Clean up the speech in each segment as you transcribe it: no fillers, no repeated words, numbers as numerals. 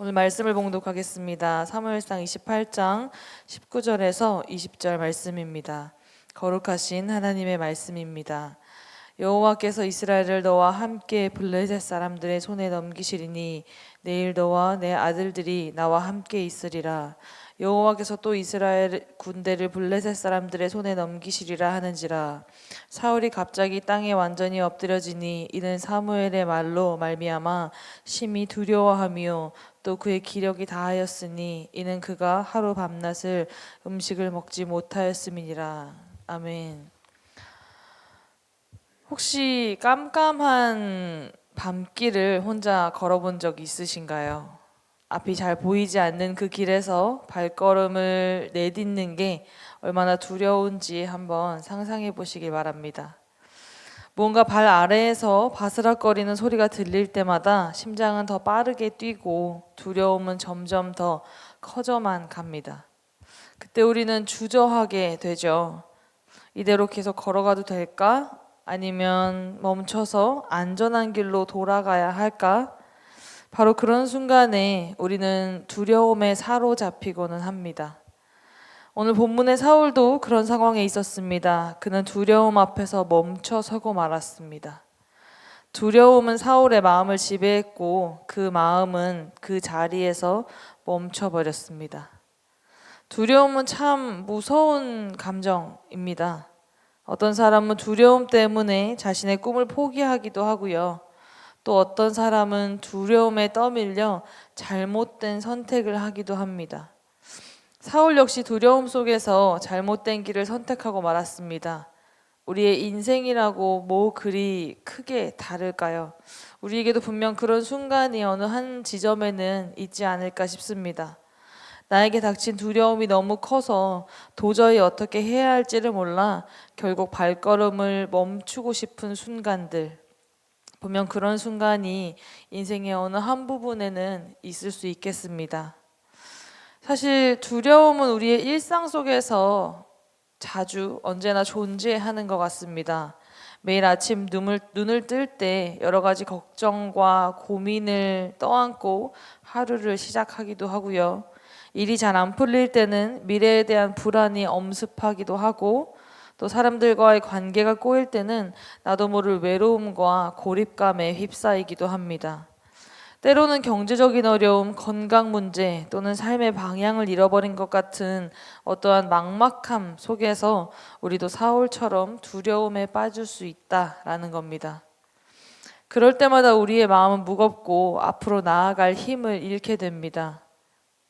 오늘 말씀을 봉독하겠습니다. 사무엘상 28장 19절에서 20절 말씀입니다. 거룩하신 하나님의 말씀입니다. 여호와께서 이스라엘을 너와 함께 블레셋 사람들의 손에 넘기시리니 내일 너와 내 아들들이 나와 함께 있으리라. 여호와께서 또 이스라엘 군대를 블레셋 사람들의 손에 넘기시리라 하는지라. 사울이 갑자기 땅에 완전히 엎드려지니 이는 사무엘의 말로 말미암아 심히 두려워하며 또 그의 기력이 다하였으니 이는 그가 하루 밤낮을 음식을 먹지 못하였음이니라. 아멘. 혹시 깜깜한 밤길을 혼자 걸어본 적 있으신가요? 앞이 잘 보이지 않는 그 길에서 발걸음을 내딛는 게 얼마나 두려운지 한번 상상해 보시기 바랍니다. 뭔가 발 아래에서 바스락거리는 소리가 들릴 때마다 심장은 더 빠르게 뛰고 두려움은 점점 더 커져만 갑니다. 그때 우리는 주저하게 되죠. 이대로 계속 걸어가도 될까? 아니면 멈춰서 안전한 길로 돌아가야 할까? 바로 그런 순간에 우리는 두려움에 사로잡히고는 합니다. 오늘 본문의 사울도 그런 상황에 있었습니다. 그는 두려움 앞에서 멈춰 서고 말았습니다. 두려움은 사울의 마음을 지배했고 그 마음은 그 자리에서 멈춰버렸습니다. 두려움은 참 무서운 감정입니다. 어떤 사람은 두려움 때문에 자신의 꿈을 포기하기도 하고요. 또 어떤 사람은 두려움에 떠밀려 잘못된 선택을 하기도 합니다. 사울 역시 두려움 속에서 잘못된 길을 선택하고 말았습니다. 우리의 인생이라고 뭐 그리 크게 다를까요? 우리에게도 분명 그런 순간이 어느 한 지점에는 있지 않을까 싶습니다. 나에게 닥친 두려움이 너무 커서 도저히 어떻게 해야 할지를 몰라 결국 발걸음을 멈추고 싶은 순간들, 분명 그런 순간이 인생의 어느 한 부분에는 있을 수 있겠습니다. 사실 두려움은 우리의 일상 속에서 자주 언제나 존재하는 것 같습니다. 매일 아침 눈을 뜰 때 여러 가지 걱정과 고민을 떠안고 하루를 시작하기도 하고요. 일이 잘 안 풀릴 때는 미래에 대한 불안이 엄습하기도 하고, 또 사람들과의 관계가 꼬일 때는 나도 모를 외로움과 고립감에 휩싸이기도 합니다. 때로는 경제적인 어려움, 건강 문제 또는 삶의 방향을 잃어버린 것 같은 어떠한 막막함 속에서 우리도 사울처럼 두려움에 빠질 수 있다라는 겁니다. 그럴 때마다 우리의 마음은 무겁고 앞으로 나아갈 힘을 잃게 됩니다.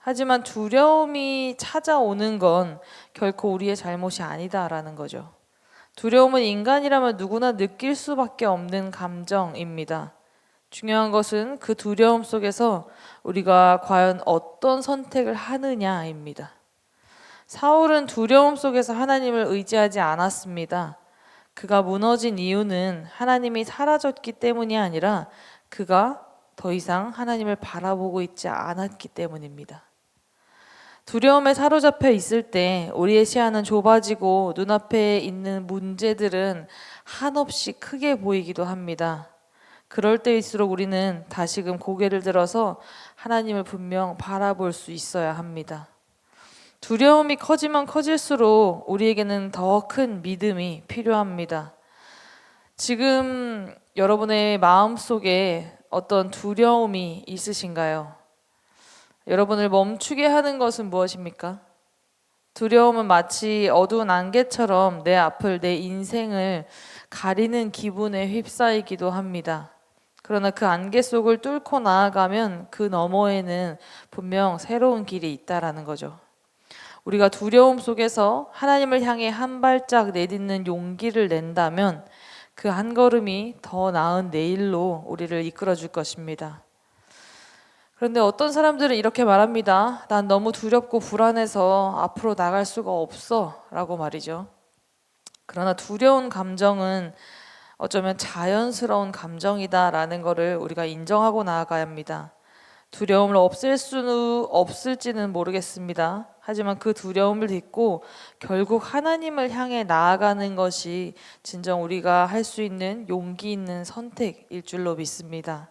하지만 두려움이 찾아오는 건 결코 우리의 잘못이 아니다라는 거죠. 두려움은 인간이라면 누구나 느낄 수밖에 없는 감정입니다. 중요한 것은 그 두려움 속에서 우리가 과연 어떤 선택을 하느냐입니다. 사울은 두려움 속에서 하나님을 의지하지 않았습니다. 그가 무너진 이유는 하나님이 사라졌기 때문이 아니라 그가 더 이상 하나님을 바라보고 있지 않았기 때문입니다. 두려움에 사로잡혀 있을 때 우리의 시야는 좁아지고 눈앞에 있는 문제들은 한없이 크게 보이기도 합니다. 그럴 때일수록 우리는 다시금 고개를 들어서 하나님을 분명 바라볼 수 있어야 합니다. 두려움이 커지면 커질수록 우리에게는 더 큰 믿음이 필요합니다. 지금 여러분의 마음속에 어떤 두려움이 있으신가요? 여러분을 멈추게 하는 것은 무엇입니까? 두려움은 마치 어두운 안개처럼 내 앞을, 내 인생을 가리는 기분에 휩싸이기도 합니다. 그러나 그 안개 속을 뚫고 나아가면 그 너머에는 분명 새로운 길이 있다라는 거죠. 우리가 두려움 속에서 하나님을 향해 한 발짝 내딛는 용기를 낸다면 그 한 걸음이 더 나은 내일로 우리를 이끌어 줄 것입니다. 그런데 어떤 사람들은 이렇게 말합니다. 난 너무 두렵고 불안해서 앞으로 나갈 수가 없어 라고 말이죠. 그러나 두려운 감정은 어쩌면 자연스러운 감정이다라는 것을 우리가 인정하고 나아가야 합니다. 두려움을 없앨 수 없을지는 모르겠습니다. 하지만 그 두려움을 딛고 결국 하나님을 향해 나아가는 것이 진정 우리가 할 수 있는 용기 있는 선택일 줄로 믿습니다.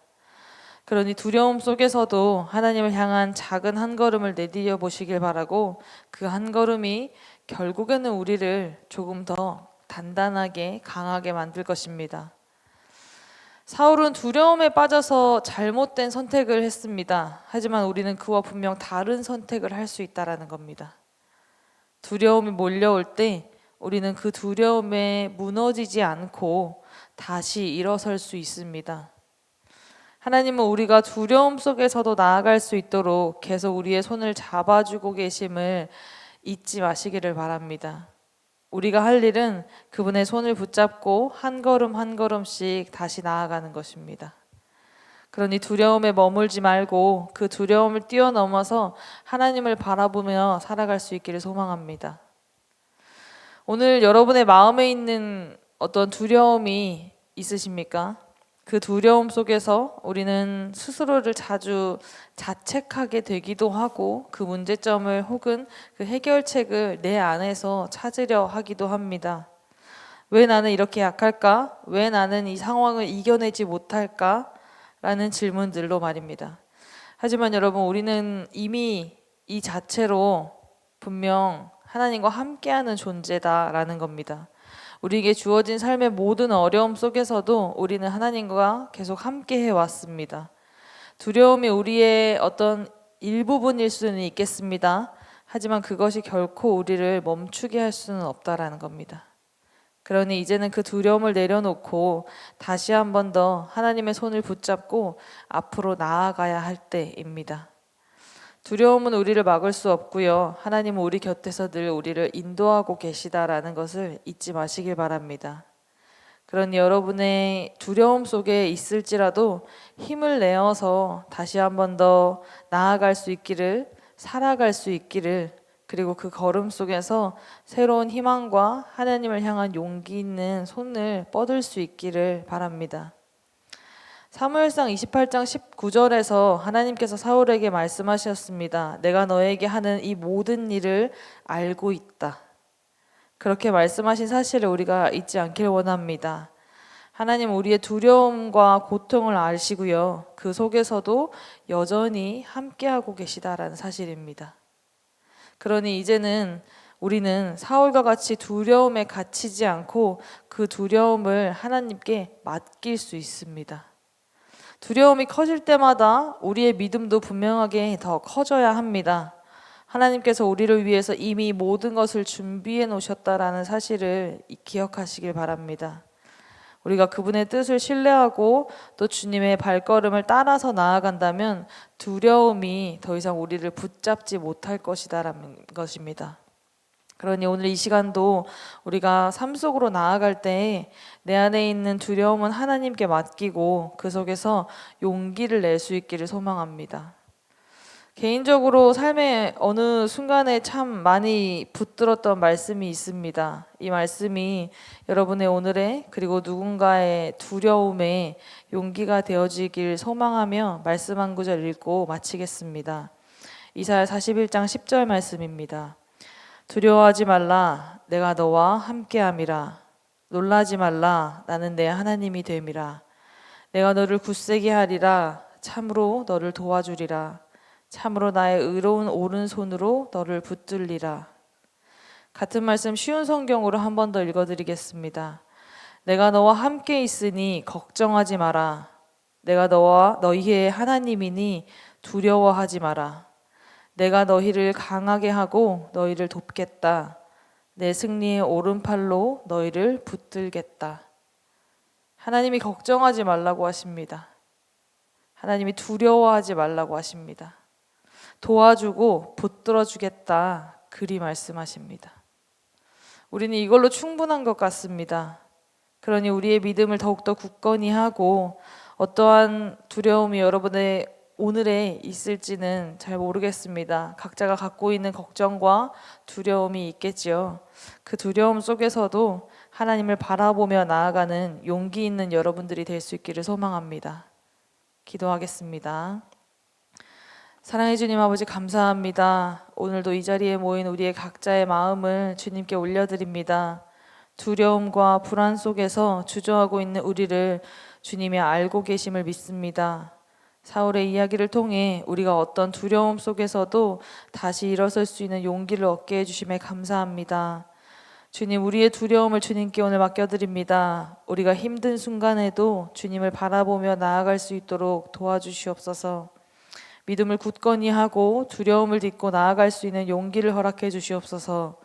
그러니 두려움 속에서도 하나님을 향한 작은 한 걸음을 내디뎌 보시길 바라고, 그 한 걸음이 결국에는 우리를 조금 더 단단하게 강하게 만들 것입니다. 사울은 두려움에 빠져서 잘못된 선택을 했습니다. 하지만 우리는 그와 분명 다른 선택을 할 수 있다는 겁니다. 두려움이 몰려올 때 우리는 그 두려움에 무너지지 않고 다시 일어설 수 있습니다. 하나님은 우리가 두려움 속에서도 나아갈 수 있도록 계속 우리의 손을 잡아주고 계심을 잊지 마시기를 바랍니다. 우리가 할 일은 그분의 손을 붙잡고 한 걸음 한 걸음씩 다시 나아가는 것입니다. 그러니 두려움에 머물지 말고 그 두려움을 뛰어넘어서 하나님을 바라보며 살아갈 수 있기를 소망합니다. 오늘 여러분의 마음에 있는 어떤 두려움이 있으십니까? 그 두려움 속에서 우리는 스스로를 자주 자책하게 되기도 하고, 그 문제점을 혹은 그 해결책을 내 안에서 찾으려 하기도 합니다. 왜 나는 이렇게 약할까? 왜 나는 이 상황을 이겨내지 못할까? 라는 질문들로 말입니다. 하지만 여러분, 우리는 이미 이 자체로 분명 하나님과 함께하는 존재다라는 겁니다. 우리에게 주어진 삶의 모든 어려움 속에서도 우리는 하나님과 계속 함께 해왔습니다. 두려움이 우리의 어떤 일부분일 수는 있겠습니다. 하지만 그것이 결코 우리를 멈추게 할 수는 없다라는 겁니다. 그러니 이제는 그 두려움을 내려놓고 다시 한 번 더 하나님의 손을 붙잡고 앞으로 나아가야 할 때입니다. 두려움은 우리를 막을 수 없고요. 하나님은 우리 곁에서 늘 우리를 인도하고 계시다라는 것을 잊지 마시길 바랍니다. 그러니 여러분의 두려움 속에 있을지라도 힘을 내어서 다시 한 번 더 나아갈 수 있기를, 살아갈 수 있기를, 그리고 그 걸음 속에서 새로운 희망과 하나님을 향한 용기 있는 손을 뻗을 수 있기를 바랍니다. 사무엘상 28장 19절에서 하나님께서 사울에게 말씀하셨습니다. 내가 너에게 하는 이 모든 일을 알고 있다. 그렇게 말씀하신 사실을 우리가 잊지 않길 원합니다. 하나님 우리의 두려움과 고통을 아시고요. 그 속에서도 여전히 함께하고 계시다라는 사실입니다. 그러니 이제는 우리는 사울과 같이 두려움에 갇히지 않고 그 두려움을 하나님께 맡길 수 있습니다. 두려움이 커질 때마다 우리의 믿음도 분명하게 더 커져야 합니다. 하나님께서 우리를 위해서 이미 모든 것을 준비해 놓으셨다라는 사실을 기억하시길 바랍니다. 우리가 그분의 뜻을 신뢰하고 또 주님의 발걸음을 따라서 나아간다면 두려움이 더 이상 우리를 붙잡지 못할 것이다라는 것입니다. 그러니 오늘 이 시간도 우리가 삶 속으로 나아갈 때 내 안에 있는 두려움은 하나님께 맡기고 그 속에서 용기를 낼 수 있기를 소망합니다. 개인적으로 삶의 어느 순간에 참 많이 붙들었던 말씀이 있습니다. 이 말씀이 여러분의 오늘의 그리고 누군가의 두려움에 용기가 되어지길 소망하며 말씀 한 구절 읽고 마치겠습니다. 이사야 41장 10절 말씀입니다. 두려워하지 말라 내가 너와 함께함이라. 놀라지 말라 나는 내 하나님이 됨이라. 내가 너를 굳세게 하리라. 참으로 너를 도와주리라. 참으로 나의 의로운 오른손으로 너를 붙들리라. 같은 말씀 쉬운 성경으로 한 번 더 읽어드리겠습니다. 내가 너와 함께 있으니 걱정하지 마라. 내가 너와 너희의 하나님이니 두려워하지 마라. 내가 너희를 강하게 하고 너희를 돕겠다. 내 승리의 오른팔로 너희를 붙들겠다. 하나님이 걱정하지 말라고 하십니다. 하나님이 두려워하지 말라고 하십니다. 도와주고 붙들어주겠다. 그리 말씀하십니다. 우리는 이걸로 충분한 것 같습니다. 그러니 우리의 믿음을 더욱더 굳건히 하고 어떠한 두려움이 여러분의 오늘에 있을지는 잘 모르겠습니다. 각자가 갖고 있는 걱정과 두려움이 있겠지요. 그 두려움 속에서도 하나님을 바라보며 나아가는 용기 있는 여러분들이 될 수 있기를 소망합니다. 기도하겠습니다. 사랑해 주님 아버지 감사합니다. 오늘도 이 자리에 모인 우리의 각자의 마음을 주님께 올려드립니다. 두려움과 불안 속에서 주저하고 있는 우리를 주님이 알고 계심을 믿습니다. 사울의 이야기를 통해 우리가 어떤 두려움 속에서도 다시 일어설 수 있는 용기를 얻게 해주심에 감사합니다. 주님, 우리의 두려움을 주님께 오늘 맡겨드립니다. 우리가 힘든 순간에도 주님을 바라보며 나아갈 수 있도록 도와주시옵소서. 믿음을 굳건히 하고 두려움을 딛고 나아갈 수 있는 용기를 허락해 주시옵소서.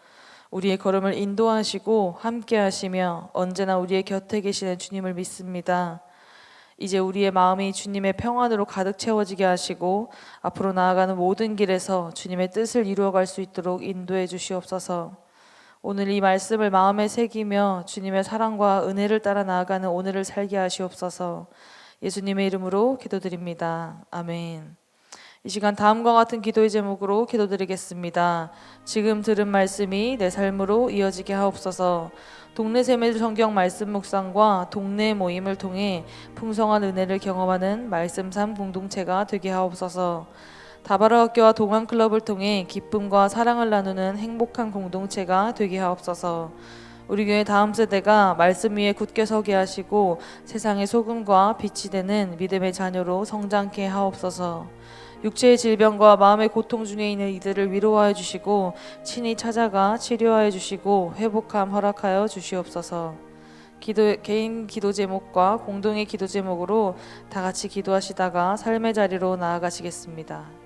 우리의 걸음을 인도하시고 함께 하시며 언제나 우리의 곁에 계시는 주님을 믿습니다. 이제 우리의 마음이 주님의 평안으로 가득 채워지게 하시고 앞으로 나아가는 모든 길에서 주님의 뜻을 이루어갈 수 있도록 인도해 주시옵소서. 오늘 이 말씀을 마음에 새기며 주님의 사랑과 은혜를 따라 나아가는 오늘을 살게 하시옵소서. 예수님의 이름으로 기도드립니다. 아멘. 이 시간 다음과 같은 기도의 제목으로 기도드리겠습니다. 지금 들은 말씀이 내 삶으로 이어지게 하옵소서. 동네 세밀 성경 말씀 묵상과 동네 모임을 통해 풍성한 은혜를 경험하는 말씀 삶 공동체가 되게 하옵소서. 다바라 학교와 동안 클럽을 통해 기쁨과 사랑을 나누는 행복한 공동체가 되게 하옵소서. 우리 교회 다음 세대가 말씀 위에 굳게 서게 하시고 세상의 소금과 빛이 되는 믿음의 자녀로 성장케 하옵소서. 육체의 질병과 마음의 고통 중에 있는 이들을 위로하여 주시고 친히 찾아가 치료하여 주시고 회복함 허락하여 주시옵소서. 개인 기도 제목과 공동의 기도 제목으로 다 같이 기도하시다가 삶의 자리로 나아가시겠습니다.